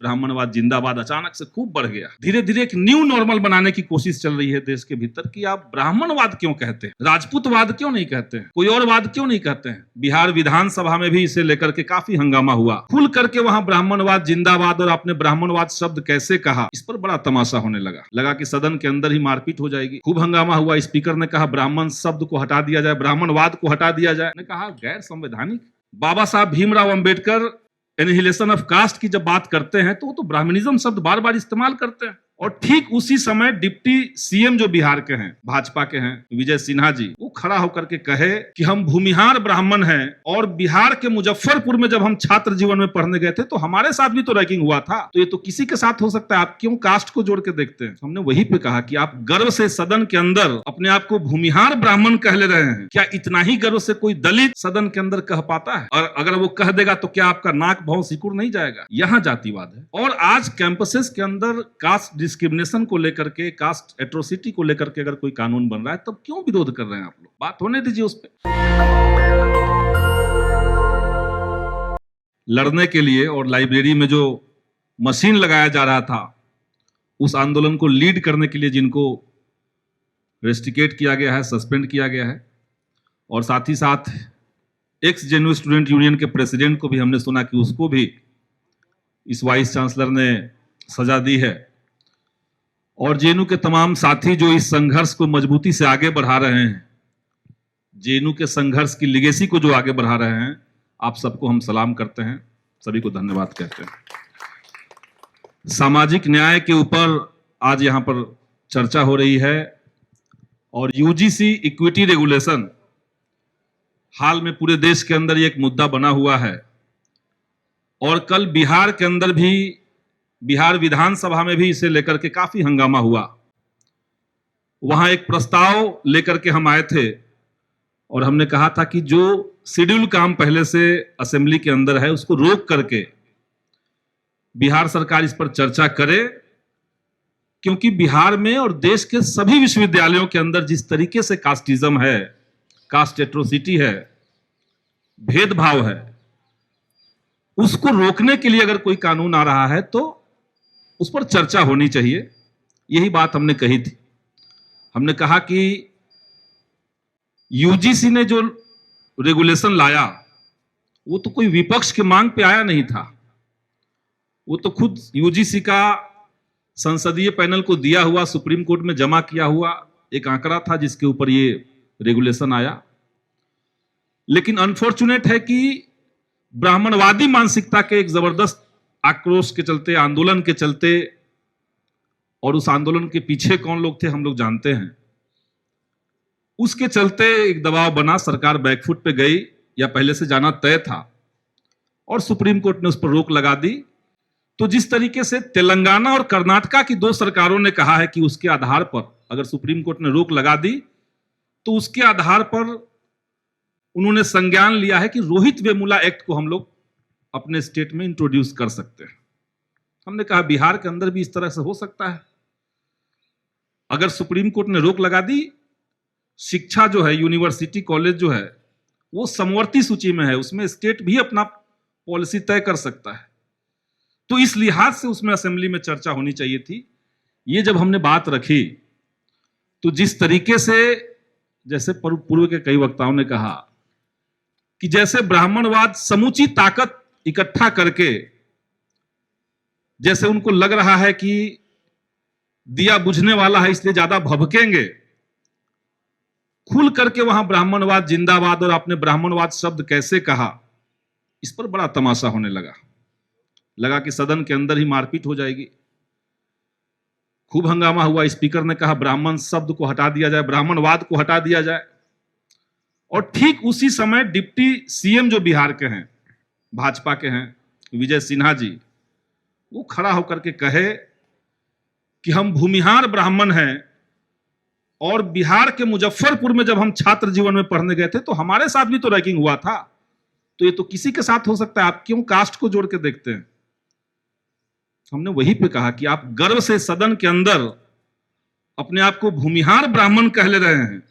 ब्राह्मणवाद जिंदाबाद अचानक से खूब बढ़ गया। धीरे धीरे एक न्यू नॉर्मल बनाने की कोशिश चल रही है देश के भीतर कि आप ब्राह्मणवाद क्यों कहते हैं, राजपूतवाद क्यों नहीं कहते हैं, कोई और वाद क्यों नहीं कहते हैं। बिहार विधानसभा में भी इसे लेकर के काफी हंगामा हुआ, खुल करके वहां ब्राह्मणवाद जिंदाबाद और आपने ब्राह्मणवाद शब्द कैसे कहा, इस पर बड़ा तमाशा होने लगा कि सदन के अंदर ही मारपीट हो जाएगी। खूब हंगामा हुआ, स्पीकर ने कहा ब्राह्मण शब्द को हटा दिया जाए, ब्राह्मणवाद को हटा दिया जाए। ने कहा गैर संवैधानिक। Baba Saheb Bhimrao Ambedkar annihilation of caste की जब बात करते हैं तो वो तो ब्राह्मणिज्म शब्द बार बार इस्तेमाल करते हैं। और ठीक उसी समय डिप्टी सीएम जो बिहार के हैं, भाजपा के हैं, विजय सिन्हा जी, वो खड़ा होकर के कहे कि हम भूमिहार ब्राह्मण हैं और बिहार के मुजफ्फरपुर में जब हम छात्र जीवन में पढ़ने गए थे तो हमारे साथ भी तो रैगिंग हुआ था, तो ये तो किसी के साथ हो सकता है, आप क्यों कास्ट को जोड़ के देखते हैं। हमने वहीं पे कहा कि आप गर्व से सदन के अंदर अपने आप को भूमिहार ब्राह्मण कह ले रहे हैं, क्या इतना ही गर्व से कोई दलित सदन के अंदर कह पाता है? और अगर वो कह देगा तो क्या आपका नाक भौं सिकुड़ नहीं जाएगा? यहाँ जातिवाद है। और आज कैंपसेस के अंदर कास्ट डिस्क्रिमिनेशन को लेकर के, कास्ट एट्रोसिटी को लेकर के अगर कोई कानून बन रहा है तब क्यों विरोध कर रहे हैं आप लोग? बात होने दीजिए उस पर। लड़ने के लिए और लाइब्रेरी में जो मशीन लगाया जा रहा था, उस आंदोलन को लीड करने के लिए जिनको रेस्ट्रिकेट किया गया है, सस्पेंड किया गया है, और साथ ही साथ एक्स जेएनयू स्टूडेंट यूनियन के प्रेसिडेंट को भी हमने सुना कि उसको भी इस वाइस चांसलर ने सजा दी है। और जेएनयू के तमाम साथी जो इस संघर्ष को मजबूती से आगे बढ़ा रहे हैं, जेएनयू के संघर्ष की लिगेसी को जो आगे बढ़ा रहे हैं, आप सबको हम सलाम करते हैं, सभी को धन्यवाद कहते हैं। सामाजिक न्याय के ऊपर आज यहां पर चर्चा हो रही है और यूजीसी इक्विटी रेगुलेशन हाल में पूरे देश के अंदर एक मुद्दा बना हुआ है। और कल बिहार के अंदर भी, बिहार विधानसभा में भी इसे लेकर के काफी हंगामा हुआ। वहां एक प्रस्ताव लेकर के हम आए थे और हमने कहा था कि जो शेड्यूल काम पहले से असेंबली के अंदर है उसको रोक करके बिहार सरकार इस पर चर्चा करे, क्योंकि बिहार में और देश के सभी विश्वविद्यालयों के अंदर जिस तरीके से कास्टिज्म है, कास्ट एट्रोसिटी है, भेदभाव है, उसको रोकने के लिए अगर कोई कानून आ रहा है तो उस पर चर्चा होनी चाहिए। यही बात हमने कही थी। हमने कहा कि यूजीसी ने जो रेगुलेशन लाया वो तो कोई विपक्ष के मांग पे आया नहीं था, वो तो खुद यूजीसी का संसदीय पैनल को दिया हुआ, सुप्रीम कोर्ट में जमा किया हुआ एक आंकड़ा था जिसके ऊपर ये रेगुलेशन आया। लेकिन अनफॉर्चुनेट है कि ब्राह्मणवादी मानसिकता के एक जबरदस्त आक्रोश के चलते, आंदोलन के चलते, और उस आंदोलन के पीछे कौन लोग थे हम लोग जानते हैं, उसके चलते एक दबाव बना, सरकार बैकफुट पे गई, या पहले से जाना तय था, और सुप्रीम कोर्ट ने उस पर रोक लगा दी। तो जिस तरीके से तेलंगाना और कर्नाटका की दो सरकारों ने कहा है कि उसके आधार पर अगर सुप्रीम कोर्ट ने रोक लगा दी तो उसके आधार पर उन्होंने संज्ञान लिया है कि रोहित वेमुला एक्ट को हम लोग अपने स्टेट में इंट्रोड्यूस कर सकते हैं। हमने कहा बिहार के अंदर भी इस तरह से हो सकता है। अगर सुप्रीम कोर्ट ने रोक लगा दी, शिक्षा जो है, यूनिवर्सिटी कॉलेज जो है वो समवर्ती सूची में है, उसमें स्टेट भी अपना पॉलिसी तय कर सकता है। तो इस लिहाज से उसमें असेंबली में चर्चा होनी चाहिए थी। ये जब हमने बात रखी तो जिस तरीके से, जैसे पूर्व के कई वक्ताओं ने कहा कि जैसे ब्राह्मणवाद समूची ताकत इकट्ठा करके, जैसे उनको लग रहा है कि दिया बुझने वाला है इसलिए ज्यादा भभकेंगे, खुल करके वहां ब्राह्मणवाद जिंदाबाद और आपने ब्राह्मणवाद शब्द कैसे कहा, इस पर बड़ा तमाशा होने लगा कि सदन के अंदर ही मारपीट हो जाएगी। खूब हंगामा हुआ, स्पीकर ने कहा ब्राह्मण शब्द को हटा दिया जाए, ब्राह्मणवाद को हटा दिया जाए। और ठीक उसी समय डिप्टी सीएम जो बिहार के हैं, भाजपा के हैं, विजय सिन्हा जी, वो खड़ा होकर के कहे कि हम भूमिहार ब्राह्मण हैं और बिहार के मुजफ्फरपुर में जब हम छात्र जीवन में पढ़ने गए थे तो हमारे साथ भी तो रैगिंग हुआ था, तो ये तो किसी के साथ हो सकता है, आप क्यों कास्ट को जोड़ के देखते हैं। हमने वहीं पे कहा कि आप गर्व से सदन के अंदर अपने आप को भूमिहार ब्राह्मण कह ले रहे हैं,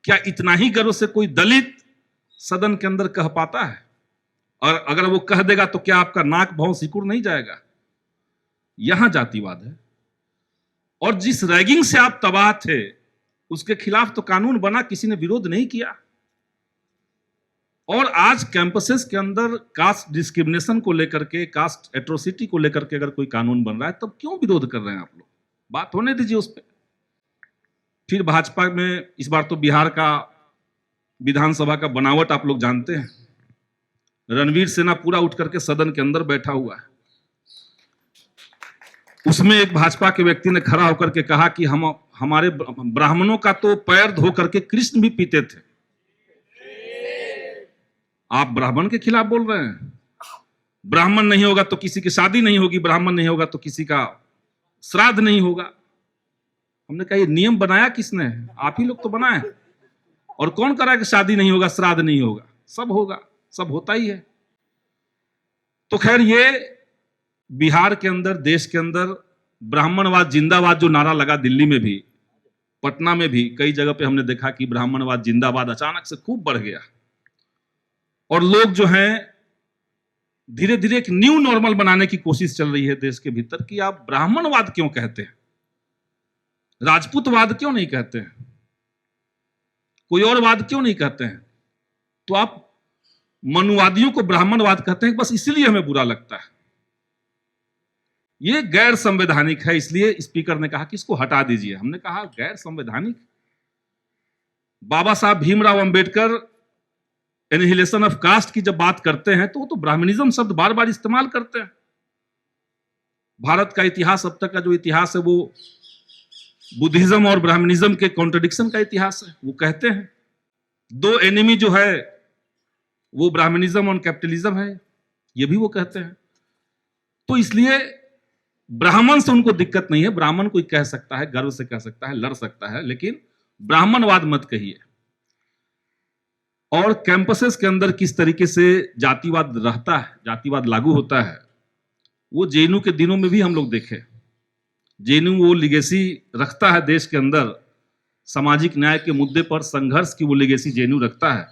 क्या इतना ही गर्व से कोई दलित सदन के अंदर कह पाता है? और अगर वो कह देगा तो क्या आपका नाक भौं सिकुड़ नहीं जाएगा? यहां जातिवाद है। और जिस रैगिंग से आप तबाह थे उसके खिलाफ तो कानून बना, किसी ने विरोध नहीं किया। और आज कैंपसेस के अंदर कास्ट डिस्क्रिमिनेशन को लेकर के, कास्ट एट्रोसिटी को लेकर के अगर कोई कानून बन रहा है तब क्यों विरोध कर रहे हैं आप लोग? बात होने दीजिए उस पर। फिर भाजपा में इस बार तो बिहार का विधानसभा का बनावट आप लोग जानते हैं। रणवीर सेना पूरा उठ करके सदन के अंदर बैठा हुआ है। उसमें एक भाजपा के व्यक्ति ने खड़ा होकर के कहा कि हमारे ब्राह्मणों का तो पैर धो करके कृष्ण भी पीते थे। आप ब्राह्मण के खिलाफ बोल रहे हैं? ब्राह्मण नहीं होगा तो किसी की शादी नहीं होगी, ब्राह्मण नहीं होगा तो किसी का श्राद्ध नहीं होगा। हमने कहा ये नियम बनाया किसने? आप ही लोग तो बनाए। और कौन करा कि शादी नहीं होगा, श्राद्ध नहीं होगा? सब होगा, सब होता ही है। तो खैर, ये बिहार के अंदर, देश के अंदर ब्राह्मणवाद जिंदाबाद जो नारा लगा, दिल्ली में भी, पटना में भी कई जगह पे हमने देखा कि ब्राह्मणवाद जिंदाबाद अचानक से खूब बढ़ गया। और लोग जो हैं धीरे धीरे एक न्यू नॉर्मल बनाने की कोशिश चल रही है देश के भीतर कि आप ब्राह्मणवाद क्यों कहते हैं, राजपूतवाद क्यों नहीं कहते हैं, कोई और वाद क्यों नहीं कहते हैं? तो आप मनुवादियों को ब्राह्मणवाद कहते हैं, बस इसलिए हमें बुरा लगता है। ये गैर संवैधानिक है, इसलिए स्पीकर ने कहा कि इसको हटा दीजिए। हमने कहा गैर संवैधानिक? Baba Saheb Bhimrao Ambedkar annihilation of caste की जब बात करते हैं तो वो तो ब्राह्मणिज्म शब्द बार बार इस्तेमाल करते हैं। भारत का इतिहास, अब तक का जो इतिहास है वो बुद्धिज्म और ब्राह्मणिज्म के कॉन्ट्रडिक्शन का इतिहास है। वो कहते हैं दो एनिमी जो है वो ब्राह्मणिज्म और कैपिटलिज्म है, ये भी वो कहते हैं। तो इसलिए ब्राह्मण से उनको दिक्कत नहीं है। ब्राह्मण कोई कह सकता है, गर्व से कह सकता है, लड़ सकता है, लेकिन ब्राह्मणवाद मत कहिए। और कैंपसेस के अंदर किस तरीके से जातिवाद रहता है, जातिवाद लागू होता है, वो जेएनयू के दिनों में भी हम लोग देखे। जेएनयू वो लिगेसी रखता है देश के अंदर, सामाजिक न्याय के मुद्दे पर संघर्ष की वो लिगेसी जेएनयू रखता है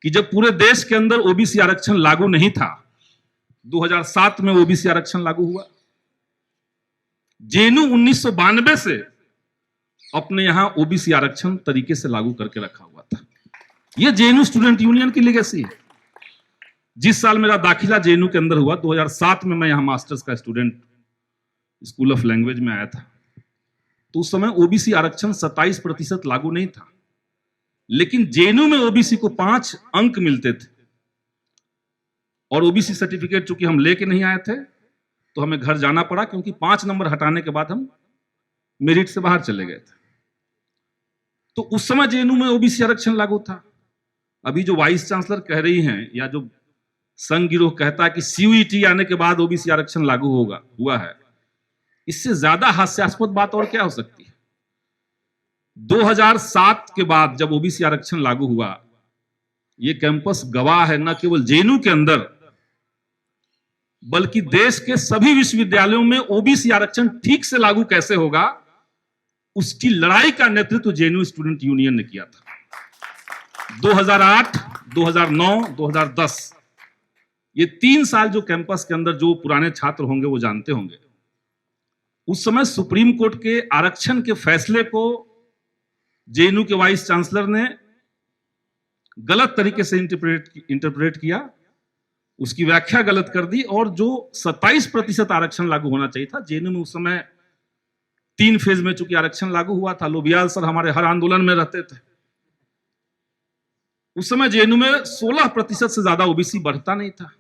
कि जब पूरे देश के अंदर ओबीसी आरक्षण लागू नहीं था, 2007 में ओबीसी आरक्षण लागू हुआ। जेएनयू 1992 से अपने यहां ओबीसी आरक्षण तरीके से लागू करके रखा हुआ था। यह जेएनयू स्टूडेंट यूनियन की लेगेसी है। जिस साल मेरा दाखिला जेएनयू के अंदर हुआ, 2007 में मैं यहां मास्टर्स का स्टूडेंट स्कूल ऑफ लैंग्वेज में आया था, तो उस समय ओबीसी आरक्षण 27% लागू नहीं था। लेकिन जेएनयू में ओबीसी को 5 अंक मिलते थे। और ओबीसी सर्टिफिकेट चूंकि हम लेके नहीं आए थे तो हमें घर जाना पड़ा, क्योंकि 5 नंबर हटाने के बाद हम मेरिट से बाहर चले गए थे। तो उस समय जेएनयू में ओबीसी आरक्षण लागू था। अभी जो वाइस चांसलर कह रही हैं, या जो संघ गिरोह कहता है कि सीयूईटी आने के बाद ओबीसी आरक्षण लागू हुआ है, इससे ज्यादा हास्यास्पद बात और क्या हो सकती है? 2007 के बाद जब ओबीसी आरक्षण लागू हुआ, ये कैंपस गवाह है, न केवल जेएनयू के अंदर बल्कि देश के सभी विश्वविद्यालयों में ओबीसी आरक्षण ठीक से लागू कैसे होगा, उसकी लड़ाई का नेतृत्व जेएनयू स्टूडेंट यूनियन ने किया था। 2008, 2009, 2010 ये 3 साल जो कैंपस के अंदर जो पुराने छात्र होंगे वो जानते होंगे, उस समय सुप्रीम कोर्ट के आरक्षण के फैसले को जेएनयू के वाइस चांसलर ने गलत तरीके से इंटरप्रेट किया, उसकी व्याख्या गलत कर दी। और जो 27% आरक्षण लागू होना चाहिए था, जेएनयू में उस समय 3 फेज में चूंकि आरक्षण लागू हुआ था, लोबियाल सर हमारे हर आंदोलन में रहते थे, उस समय जेएनयू में 16% से ज्यादा ओबीसी बढ़ता नहीं था।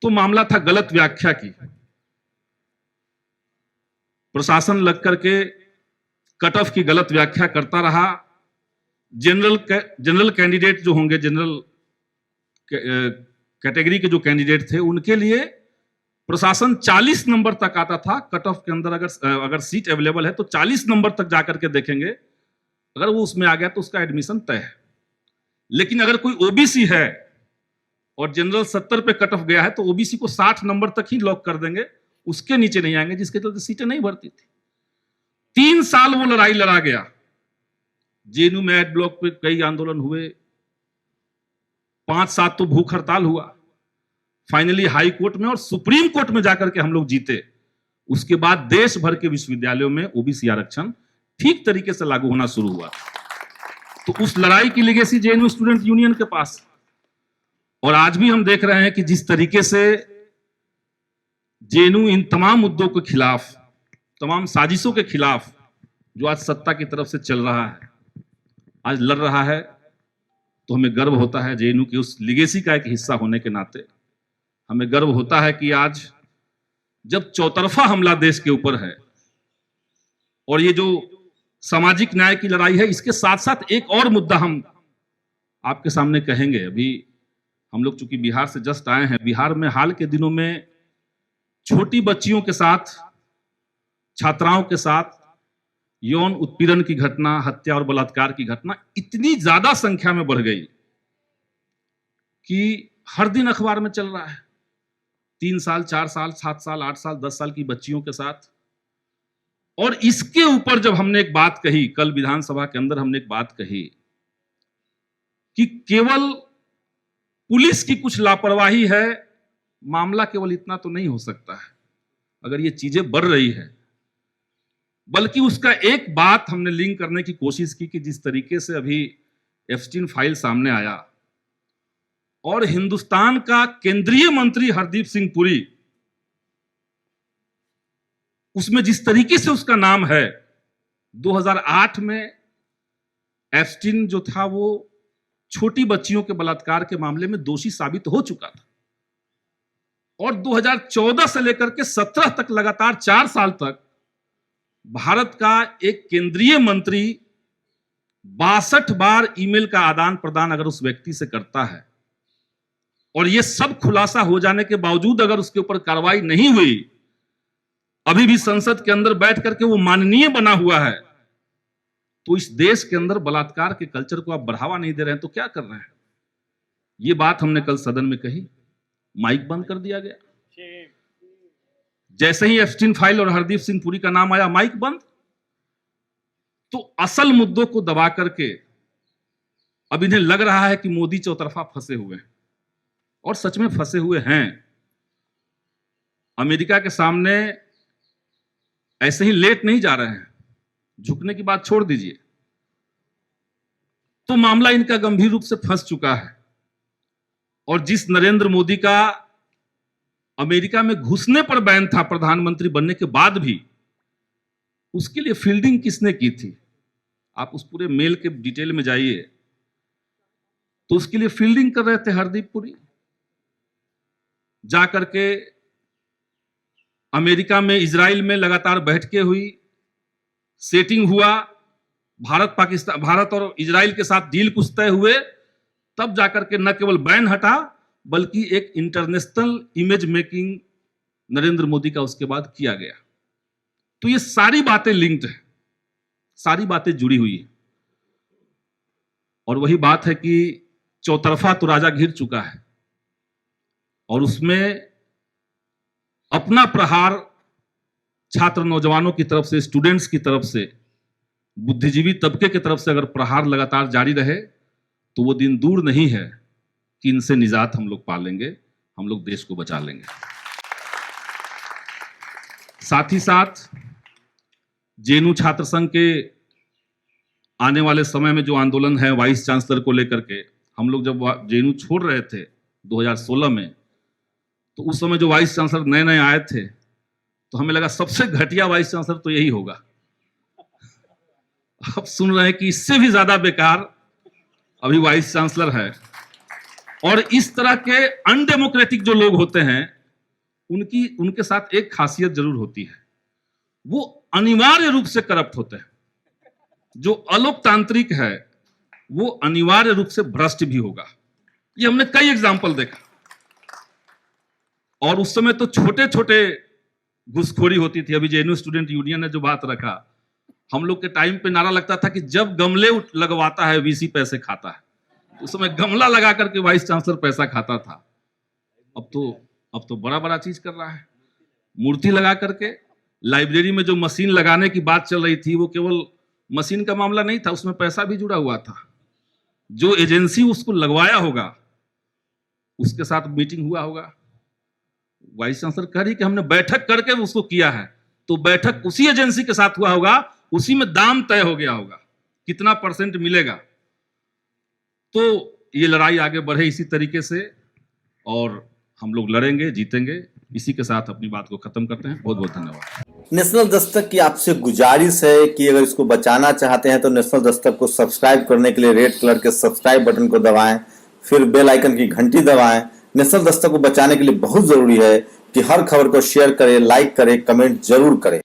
तो मामला था गलत व्याख्या की। प्रशासन लग करके कट ऑफ की गलत व्याख्या करता रहा। जनरल कैंडिडेट जो होंगे, जनरल कैटेगरी के जो कैंडिडेट थे, उनके लिए प्रशासन 40 नंबर तक आता था कट ऑफ के अंदर। अगर सीट अवेलेबल है तो 40 नंबर तक जाकर के देखेंगे, अगर वो उसमें आ गया तो उसका एडमिशन तय है। लेकिन अगर कोई ओबीसी है और जनरल 70 पे कट ऑफ गया है तो ओबीसी को 60 नंबर तक ही लॉक कर देंगे, उसके नीचे नहीं आएंगे, जिसके चलते सीटें नहीं भरती थी। 3 साल वो लड़ाई लड़ा गया। जेएनयू में एड ब्लॉक पे कई आंदोलन हुए, 5-7 तो भूख हड़ताल हुआ। फाइनली हाई कोर्ट में और सुप्रीम कोर्ट में जाकर के हम लोग जीते। उसके बाद देश भर के विश्वविद्यालयों में ओबीसी आरक्षण ठीक तरीके से लागू होना शुरू हुआ। तो उस लड़ाई की लेगेसी जेएनयू स्टूडेंट यूनियन के पास। और आज भी हम देख रहे हैं कि जिस तरीके से जेएनयू इन तमाम मुद्दों के खिलाफ, तमाम साजिशों के खिलाफ जो आज सत्ता की तरफ से चल रहा है, आज लड़ रहा है, तो हमें गर्व होता है जेएनयू की उस लेगेसी का एक हिस्सा होने के नाते। हमें गर्व होता है कि आज जब चौतरफा हमला देश के ऊपर है और ये जो सामाजिक न्याय की लड़ाई है, इसके साथ साथ एक और मुद्दा हम आपके सामने कहेंगे। अभी हम लोग चूंकि बिहार से जस्ट आए हैं, बिहार में हाल के दिनों में छोटी बच्चियों के साथ, छात्राओं के साथ यौन उत्पीड़न की घटना, हत्या और बलात्कार की घटना इतनी ज्यादा संख्या में बढ़ गई कि हर दिन अखबार में चल रहा है। 3 साल, 4 साल, 7 साल, 8 साल, 10 साल की बच्चियों के साथ। और इसके ऊपर जब हमने एक बात कही, कल विधानसभा के अंदर हमने एक बात कही कि केवल पुलिस की कुछ लापरवाही है, मामला केवल इतना तो नहीं हो सकता है अगर ये चीजें बढ़ रही है, बल्कि उसका एक बात हमने लिंक करने की कोशिश की कि जिस तरीके से अभी एप्स्टीन फाइल सामने आया और हिंदुस्तान का केंद्रीय मंत्री हरदीप सिंह पुरी, उसमें जिस तरीके से उसका नाम है, 2008 में एप्स्टीन जो था वो छोटी बच्चियों के बलात्कार के मामले में दोषी साबित हो चुका था और 2014 से लेकर के 17 तक लगातार 4 साल तक भारत का एक केंद्रीय मंत्री 62 बार ईमेल का आदान प्रदान अगर उस व्यक्ति से करता है और ये सब खुलासा हो जाने के बावजूद अगर उसके ऊपर कार्रवाई नहीं हुई, अभी भी संसद के अंदर बैठ करके वो माननीय बना हुआ है, तो इस देश के अंदर बलात्कार के कल्चर को आप बढ़ावा नहीं दे रहे हैं तो क्या कर रहे हैं? ये बात हमने कल सदन में कही, माइक बंद कर दिया गया। जैसे ही एप्स्टीन फाइल और हरदीप सिंह पुरी का नाम आया, माइक बंद। तो असल मुद्दों को दबा करके अब इन्हें लग रहा है कि मोदी चौतरफा फंसे हुए हैं और सच में फंसे हुए हैं। अमेरिका के सामने ऐसे ही लेट नहीं जा रहे हैं, झुकने की बात छोड़ दीजिए। तो मामला इनका गंभीर रूप से फंस चुका है और जिस नरेंद्र मोदी का अमेरिका में घुसने पर बैन था प्रधानमंत्री बनने के बाद भी, उसके लिए फील्डिंग किसने की थी? आप उस पूरे मेल के डिटेल में जाइए तो उसके लिए फील्डिंग कर रहे थे हरदीप पुरी। जाकर के अमेरिका में, इजराइल में लगातार बैठकें हुई, सेटिंग हुआ, भारत और इजराइल के साथ डील कुछ तय हुए, तब जाकर के न केवल बैन हटा बल्कि एक international image making Narendra Modi का उसके बाद किया गया। तो ये सारी बातें लिंक्ड है, सारी बातें जुड़ी हुई है और वही बात है कि चौतरफा तो राजा घिर चुका है और उसमें अपना प्रहार छात्र नौजवानों की तरफ से, स्टूडेंट्स की तरफ से, बुद्धिजीवी तबके की तरफ से अगर प्रहार लगातार जारी रहे तो वो दिन दूर नहीं है कि इनसे निजात हम लोग पा लेंगे, हम लोग देश को बचा लेंगे। साथ ही साथ जेएनयू छात्र संघ के आने वाले समय में जो आंदोलन है वाइस चांसलर को लेकर के, हम लोग जब जेएनयू छोड़ रहे थे 2016 में, तो उस समय जो वाइस चांसलर नए नए आए थे तो हमें लगा सबसे घटिया वाइस चांसलर तो यही होगा। अब सुन रहे हैं कि इससे भी ज्यादा बेकार अभी वाइस चांसलर है। और इस तरह के अनडेमोक्रेटिक जो लोग होते हैं उनके साथ एक खासियत जरूर होती है, वो अनिवार्य रूप से करप्ट होते हैं। जो अलोकतांत्रिक है वो अनिवार्य रूप से भ्रष्ट भी होगा। ये हमने कई एग्जाम्पल देखा और उस समय तो छोटे छोटे घुसखोरी होती थी। अभी जेएनयू स्टूडेंट यूनियन ने जो बात रखा, हम लोग के टाइम पे नारा लगता था कि जब गमले लगवाता है वीसी पैसे खाता है। उस समय गमला लगा करके वाइस चांसलर पैसा खाता था। अब तो बड़ा बड़ा चीज कर रहा है, मूर्ति लगा करके। लाइब्रेरी में जो मशीन लगाने की बात चल रही थी वो केवल मशीन का मामला नहीं था, उसमें पैसा भी जुड़ा हुआ था। जो एजेंसी उसको लगवाया होगा उसके साथ मीटिंग हुआ होगा, वाइस चांसलर कह रही कि हमने बैठक करके उसको किया है, तो बैठक उसी एजेंसी के साथ हुआ होगा, उसी में दाम तय हो गया होगा, कितना परसेंट मिलेगा। तो ये लड़ाई आगे बढ़े इसी तरीके से, और हम लोग लड़ेंगे, जीतेंगे। इसी के साथ अपनी बात को खत्म करते हैं। बहुत बहुत धन्यवाद। नेशनल दस्तक की आपसे गुजारिश है कि अगर इसको बचाना चाहते हैं तो नेशनल दस्तक को सब्सक्राइब करने के लिए रेड कलर के सब्सक्राइब बटन को दबाएं, फिर बेल आइकन की घंटी दबाएं। नेशनल दस्तक को बचाने के लिए बहुत जरूरी है कि हर खबर को शेयर करें, लाइक करें, कमेंट जरूर करें।